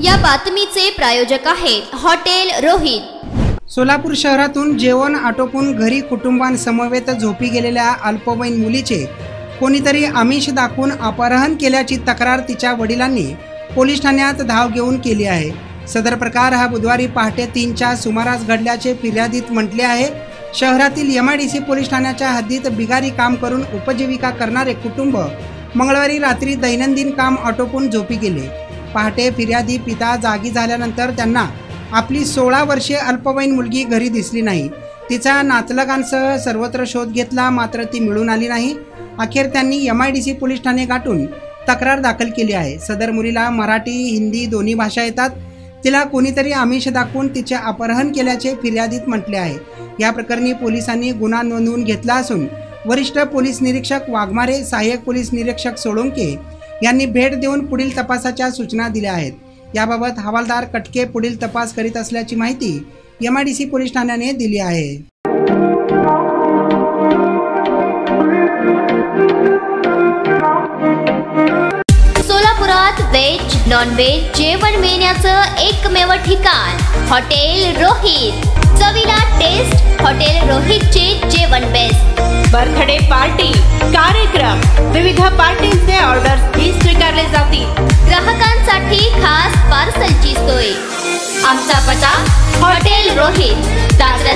या बातमीचे प्रायोजक आहेत हॉटेल रोहित। सोलापूर शहरातून जेवण आटोपून घरी कुटुंबांसमवेत झोपी गेलेल्या अल्पवयीन मुलीचे कोणीतरी आमिष दाखवून अपहरण केल्याची तक्रार तिच्या वडिलांनी पोलीस ठाण्यात धाव घेऊन केली आहे। सदर प्रकार हा बुधवारी पहाटे 3च्या सुमारास घडल्याचे फिर्यादीत म्हटले आहे। शहरातील MIDC पोलीस ठाण्याच्या हद्दीत बिगारी काम करून उपजीविका करणारे कुटुंब मंगळवारी रात्री दैनंदिन काम आटोपून झोपी गेले। पहाटे फिर्यादी पिता जागी झाल्यानंतर त्यांना आपली 16 वर्षीय अल्पवयीन मुलगी घरी दिसली नाही। तिचा नातलगांसह सर्वत्र शोध घेतला, मात्र ती मिळून आली नाही। अखेर त्यांनी MIDC पोलीस ठाणे गाठून तक्रार दाखल केली आहे। सदर मुलीला मराठी हिंदी दोन्ही भाषा येतात। तिला कोणीतरी आमिष दाखवून तिचे अपहरण केल्याचे फिर्यादीत म्हटले आहे। या प्रकरणी पोलिसांनी गुन्हा नोंदवून घेतला असून वरिष्ठ पोलीस निरीक्षक वाघमारे, सहाय्यक पोलीस निरीक्षक सोळंके यांनी भेट देऊन पुढील तपासाच्या सूचना दिल्या आहेत। याबाबत हवालदार कटके पुढील तपास करीत असल्याची माहिती MIDC पोलीस ठाण्याने दिली आहे। सोलापुरात व्हेज नॉन व्हेज जेवण मिळण्याचं एकमेव ठिकाण हॉटेल रोहित। चवीला टेस्ट हॉटेल रोहितचे जेवण बेस्ट। बर्थडे पार्टी, कार्यक्रम, विविध पार्टींचे ऑर्डर्स ही स्वीकारले जातील। ग्राहकांसाठी खास पार्सलची सोय। आमचा पत्ता हॉटेल रोहित, दादर